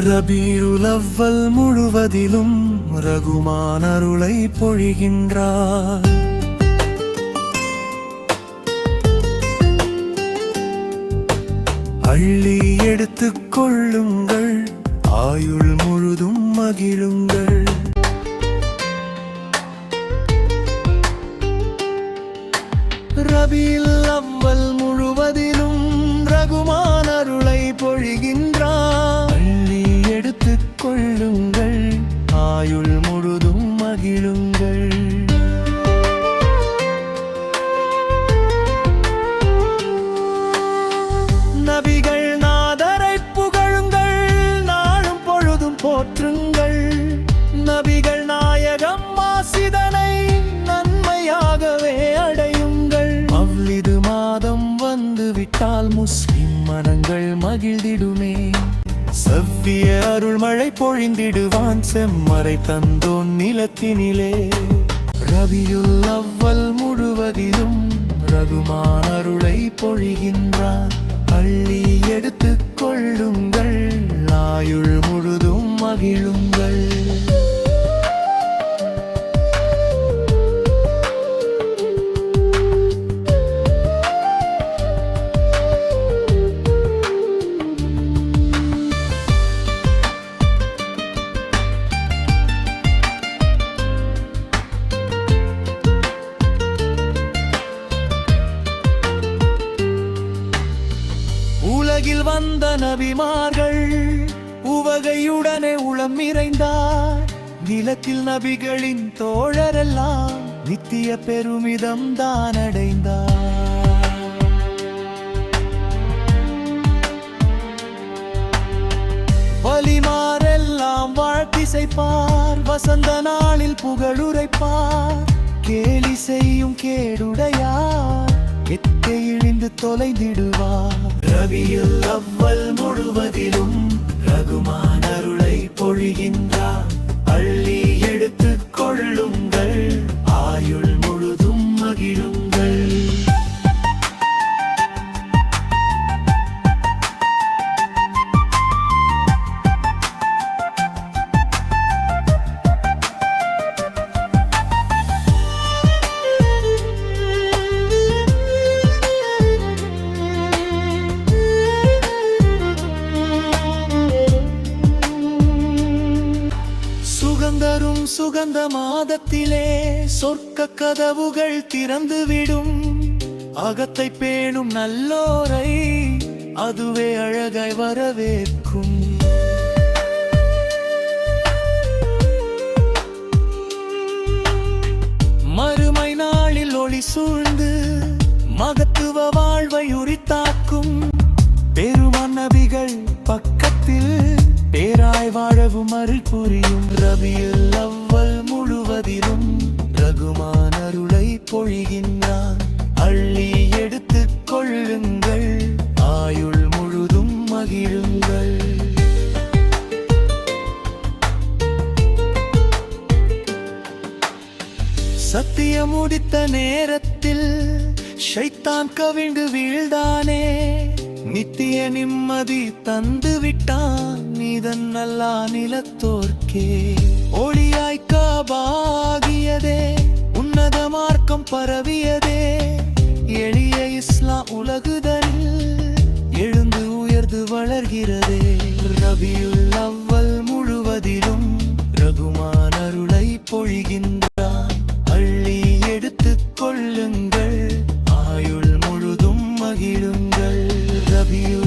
ரபீயுல் அவ்வல் முழுவதிலும் ரகுமான் அருளை பொழிகின்றார். அள்ளி எடுத்துக் கொள்ளுங்கள், ஆயுள் முழுதும் மகிழுங்கள். ரபீயுல் அவ்வல் முழுவதிலும் ரகுமான் அருளை பொழிகின்றார். அள்ளி எடுத்துக் கொள்ளுங்கள், ஆயுள் முழுதும் மகிழுங்கள். நபிகள் நாதரை புகழுங்கள், நாளும் பொழுதும் போற்றுங்கள். நபிகள் நாயகம் மாசிதனை நன்மையாகவே அடையுங்கள். மவ்லிது மாதம் வந்து விட்டால் முஸ்லிம் மனங்கள் மகிழ்ந்திடுமே. செவ்விய அருள் மழை பொழிந்திடுவான் செம்மறை தந்தோன் நிலத்தினிலே. ரபியுல் அவ்வல் முழுவதிலும் ரகுமான் அருளை பொழிகின்றான். அள்ளி எடுத்துக் கொள்ளுங்கள், ஆயுள் முழுதும் மகிழுங்கள். உலகில் வந்த நபிமார்கள் உவகையுடனே உளம் நிறைந்தார். நிலத்தில் நபிகளின் தோழரெல்லாம் நித்திய பெருமிதம் தான் அடைந்தார். வலிமாரெல்லாம் வாழ்த்திசைப்பார், வசந்த நாளில் புகழுரைப்பார். கேலி செய்யும் கேடுடையார் எத்தை இழிந்து தொலைந்திடுவார். ரபியுல் அவ்வல் முழுவதிலும் ரகுமான் அருளை பொழிகின்றார். அள்ளி எடுத்துக் கொள்ளுங்கள், ஆயுள் முழுதும் மகிழுங்கள். சுகந்தரும் சுகந்த மாதத்திலே சொர்க்க கதவுகள் திறந்துவிடும். அகத்தை பேணும் நல்லோரை அதுவே அழகாய் வரவேற்கும். மறுமை நாளில் ஒளி சூழ்ந்து மகத்துவ வாழ்வை உரித்தாக்கும். பெருமான் நபிகள் பக்கத்தில் பேராய் வாழவும் அருள் புரியும். ரபியுல் அவ்வல் முழுவதிலும் ரகுமான் அருளை பொழிகின்றான். அள்ளி எடுத்துக் கொள்ளுங்கள், ஆயுள் முழுதும் மகிழுங்கள். சத்தியம் முடித்த நேரத்தில் ஷைத்தான் கவிழ்ந்து வீழ்ந்தானே. நித்திய நிம்மதி தந்து விட்டான் நீதன் அல்லா நிலத்தோர்க்கே. ஒளியாய் காபாகியதே, உன்னத மார்க்கம் பரவியதே. எளிய இஸ்லாம் உலகுதனில் எழுந்து உயர்ந்து வளர்கிறதே. ரபியுல் அவ்வல் முழுவதிலும் ரகுமான் அருளை பொழிகின்றான். அள்ளி எடுத்துக் கொள்ளுங்கள், ஆயுள் முழுதும் மகிழுங்கள். ரபியுல்